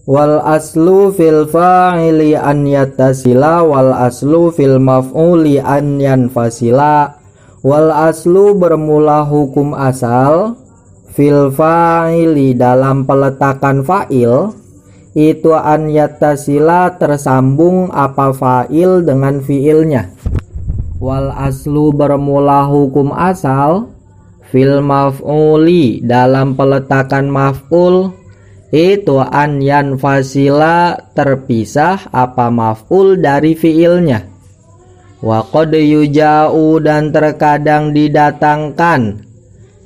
Wal aslu fil fa'ili an yattasila wal aslu fil maf'uli an yanfasila. Wal aslu bermula hukum asal fil fa'ili dalam peletakan fa'il itu an yattasila tersambung apa fa'il dengan fi'ilnya. Wal aslu bermula hukum asal fil maf'uli dalam peletakan maf'ul itu an yanfasila terpisah apa maf'ul dari fi'ilnya. Wa qad yuja'u dan terkadang didatangkan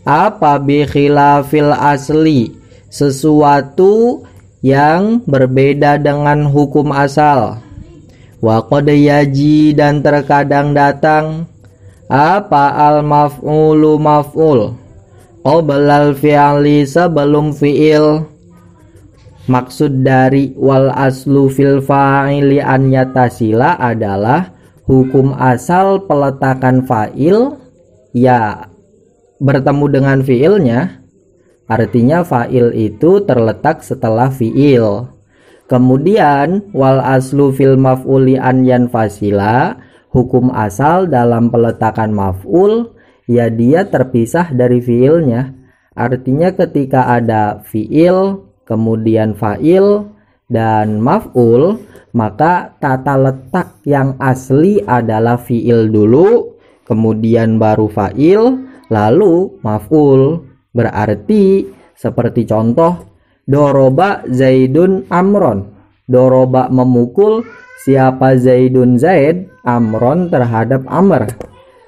apa bi khilafil asli sesuatu yang berbeda dengan hukum asal. Wa qad yaji dan terkadang datang apa al maf'ulu maf'ul qablal fi'li sebelum fi'il. Maksud dari wal aslu fil fa'ili an yatasila adalah hukum asal peletakan fa'il ya bertemu dengan fi'ilnya, artinya fa'il itu terletak setelah fi'il. Kemudian wal aslu fil maf'uli an yanfasila, hukum asal dalam peletakan maf'ul ya dia terpisah dari fi'ilnya, artinya ketika ada fi'il kemudian fa'il dan maf'ul, maka tata letak yang asli adalah fi'il dulu, kemudian baru fa'il, lalu maf'ul. Berarti seperti contoh doroba Zaidun Amron. Doroba memukul siapa Zaidun Zaid, Amron terhadap Amr.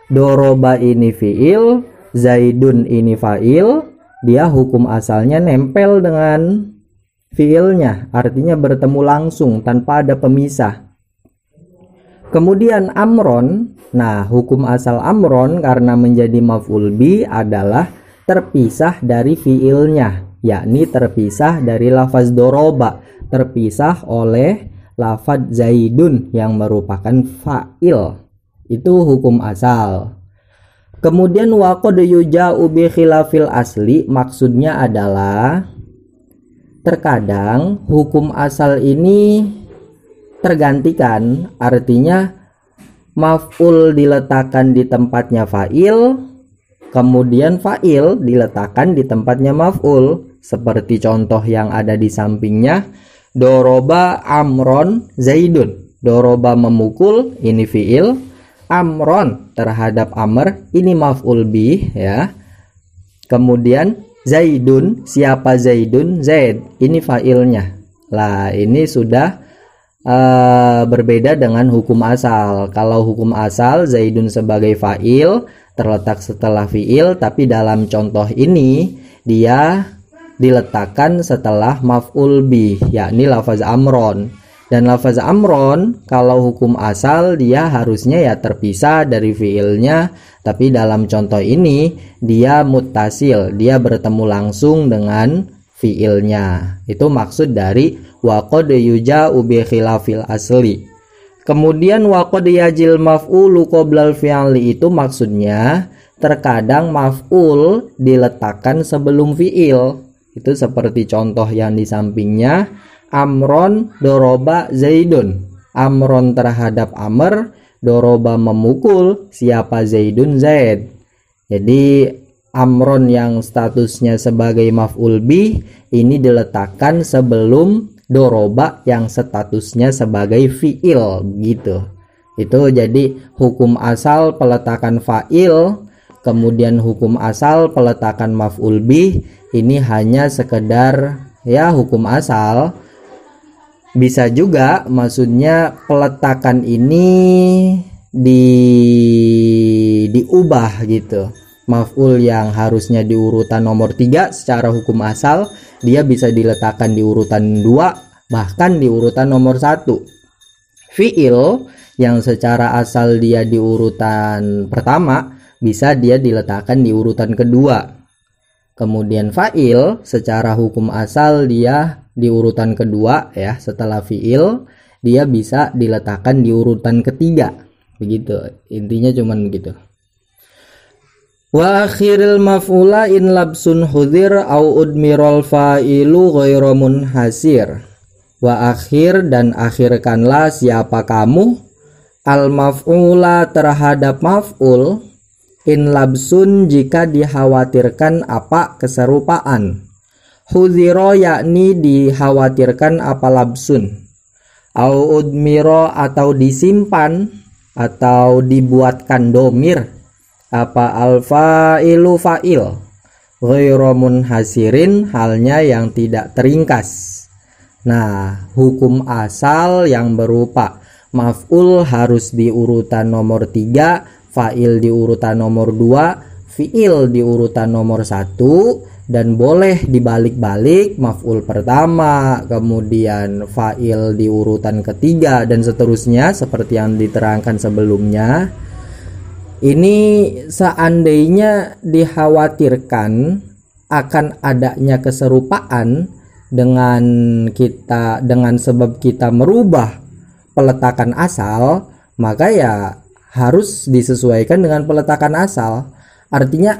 Doroba ini fi'il, Zaidun ini fa'il, dia hukum asalnya nempel dengan fiilnya, artinya bertemu langsung tanpa ada pemisah. Kemudian Amron, nah hukum asal Amron karena menjadi maf'ul bi adalah terpisah dari fiilnya, yakni terpisah dari lafaz doroba, terpisah oleh lafaz Zaidun yang merupakan fa'il. Itu hukum asal. Kemudian wa qad yuja'u bi khilafil asli, maksudnya adalah terkadang hukum asal ini tergantikan, artinya maf'ul diletakkan di tempatnya fa'il, kemudian fa'il diletakkan di tempatnya maf'ul, seperti contoh yang ada di sampingnya doroba Amron Zaidun. Doroba memukul, ini fi'il. Amron terhadap Amr, ini maf'ul bih ya. Kemudian Zaidun, siapa Zaidun? Zaid, ini fa'ilnya. Lah ini sudah berbeda dengan hukum asal. Kalau hukum asal Zaidun sebagai fa'il terletak setelah fi'il, tapi dalam contoh ini dia diletakkan setelah maf'ul bih, yakni lafaz Amron. Dan lafaz Amron kalau hukum asal dia harusnya ya terpisah dari fiilnya, tapi dalam contoh ini dia muttasil, dia bertemu langsung dengan fiilnya. Itu maksud dari wa qad yuja'u bi khilafil asli. Kemudian wa qad yajil maf'ulu qoblal fi'li, itu maksudnya terkadang maf'ul diletakkan sebelum fiil. Itu seperti contoh yang di sampingnya, Amron doroba Zaidun. Amron terhadap Amr, doroba memukul siapa Zaidun Zaid. Jadi Amron yang statusnya sebagai maf'ul bih ini diletakkan sebelum doroba yang statusnya sebagai fi'il, gitu. Itu jadi hukum asal peletakan fa'il, kemudian hukum asal peletakan maf'ul bih ini hanya sekedar ya hukum asal. Bisa juga maksudnya peletakan ini diubah gitu. Maf'ul yang harusnya di urutan nomor 3 secara hukum asal, dia bisa diletakkan di urutan 2, bahkan di urutan nomor 1. Fi'il yang secara asal dia di urutan pertama, bisa dia diletakkan di urutan kedua. Kemudian fa'il secara hukum asal dia di urutan kedua ya, setelah fi'il dia bisa diletakkan di urutan ketiga. Begitu, intinya cuman begitu. Wa akhiril maf'ula in labsun hudzir au udmirul fa'ilu ghairu munhasir. Wa akhir, dan akhirkanlah siapa kamu al maf'ula terhadap maf'ul in labsun jika dikhawatirkan apa keserupaan. Huziro yakni dikhawatirkan apa labsun. Au udmiro atau disimpan atau dibuatkan domir apa al-fa'ilu fa'il. Ghairu munhasirin halnya yang tidak teringkas. Nah, hukum asal yang berupa maf'ul harus di urutan nomor 3, fa'il di urutan nomor 2, fi'il di urutan nomor 1, dan boleh dibalik-balik maf'ul pertama, kemudian fa'il di urutan ketiga, dan seterusnya seperti yang diterangkan sebelumnya. Ini seandainya dikhawatirkan akan adanya keserupaan dengan sebab kita merubah peletakan asal, maka ya harus disesuaikan dengan peletakan asal. Artinya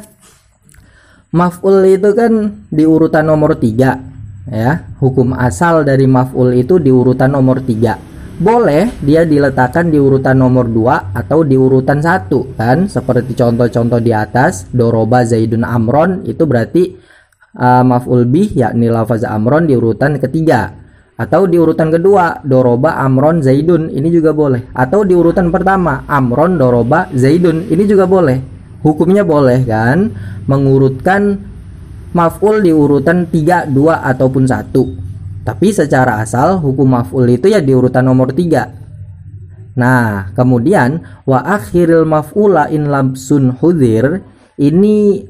maf'ul itu kan di urutan nomor 3 ya. Hukum asal dari maf'ul itu di urutan nomor 3. Boleh dia diletakkan di urutan nomor 2 atau di urutan 1 kan, seperti contoh-contoh di atas. Doroba Zaidun Amron itu berarti maf'ul bih yakni lafaz amron di urutan ketiga, atau di urutan kedua doroba amron zaidun, ini juga boleh, atau di urutan pertama amron doroba zaidun, ini juga boleh. Hukumnya boleh kan, mengurutkan maf'ul di urutan 3, 2 ataupun 1. Tapi secara asal hukum maf'ul itu ya di urutan nomor 3. Nah, kemudian wa akhiril maf'ula in labsun hudzir, ini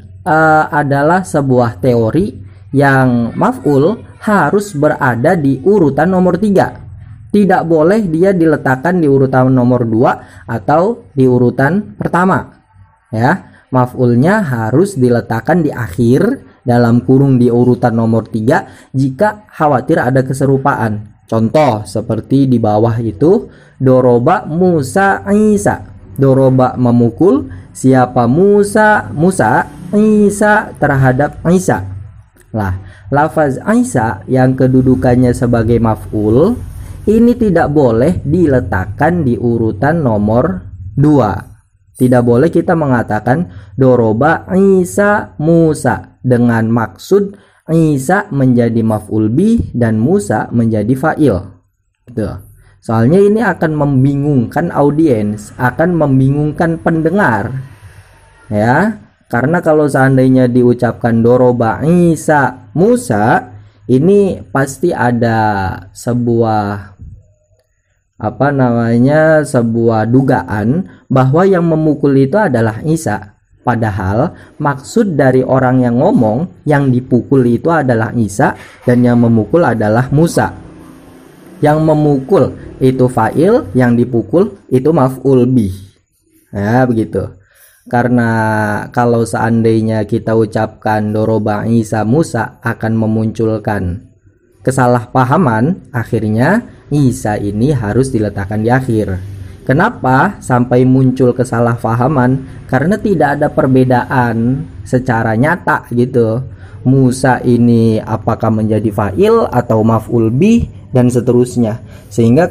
adalah sebuah teori yang maf'ul harus berada di urutan nomor 3. Tidak boleh dia diletakkan di urutan nomor 2 atau di urutan pertama. Ya, maf'ulnya harus diletakkan di akhir dalam kurung di urutan nomor 3 jika khawatir ada keserupaan. Contoh seperti di bawah itu, doroba Musa Isa. Doroba memukul siapa Musa Isa terhadap Isa. Lah, lafaz Isa yang kedudukannya sebagai maf'ul ini tidak boleh diletakkan di urutan nomor 2. Tidak boleh kita mengatakan doroba Isa Musa dengan maksud Isa menjadi maf'ul bih dan Musa menjadi fa'il. Gitu. Soalnya ini akan membingungkan audiens, akan membingungkan pendengar. Ya. Karena kalau seandainya diucapkan doroba Isa Musa, ini pasti ada sebuah sebuah dugaan bahwa yang memukul itu adalah Isa. Padahal maksud dari orang yang ngomong, yang dipukul itu adalah Isa dan yang memukul adalah Musa. Yang memukul itu fa'il, yang dipukul itu maf'ul bih. Ya, begitu. Karena kalau seandainya kita ucapkan doroba Isa Musa akan memunculkan kesalahpahaman, akhirnya Isa ini harus diletakkan di akhir. Kenapa sampai muncul kesalahpahaman? Karena tidak ada perbedaan secara nyata gitu. Musa ini apakah menjadi fa'il atau maf'ul bih dan seterusnya. Sehingga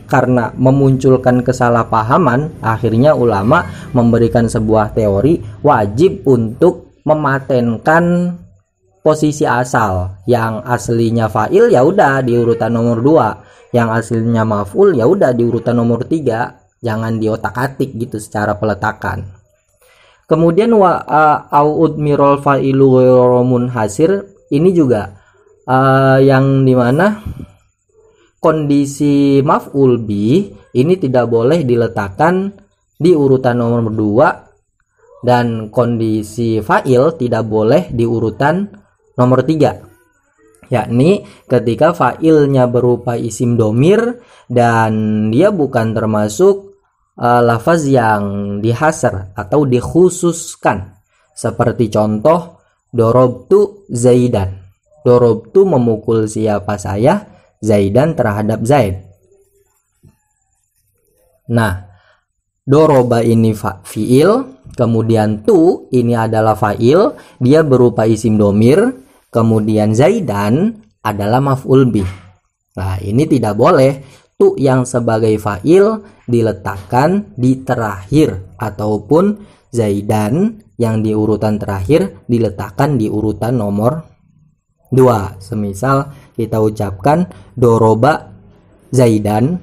karena memunculkan kesalahpahaman, akhirnya ulama memberikan sebuah teori wajib untuk mematenkan posisi asal. Yang aslinya fa'il ya udah di urutan nomor 2, yang aslinya maf'ul ya udah di urutan nomor 3. Jangan diotak-atik gitu secara peletakan. Kemudian au udmirul fa'ilu ghairu munhasir, ini juga yang dimana kondisi maf'ul bih ini tidak boleh diletakkan di urutan nomor 2 dan kondisi fa'il tidak boleh di urutan nomor 3. Yakni ketika fa'ilnya berupa isim domir dan dia bukan termasuk lafaz yang dihasar atau dikhususkan. Seperti contoh dorobtu Zaidan. Dorobtu memukul siapa saya, Zaidan terhadap Zaid. Nah, doroba ini fi'il, kemudian tu ini adalah fa'il, dia berupa isim domir, kemudian Zaidan adalah maf'ul bih. Nah, ini tidak boleh. Tu yang sebagai fa'il diletakkan di terakhir, ataupun Zaidan yang di urutan terakhir diletakkan di urutan nomor 2. Semisal kita ucapkan doroba Zaidan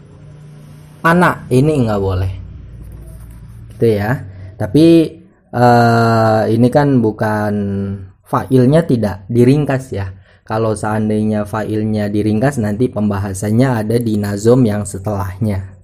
anak, ini nggak boleh gitu ya. Tapi ini kan bukan, fa'ilnya tidak diringkas ya. Kalau seandainya fa'ilnya diringkas, nanti pembahasannya ada di nazom yang setelahnya.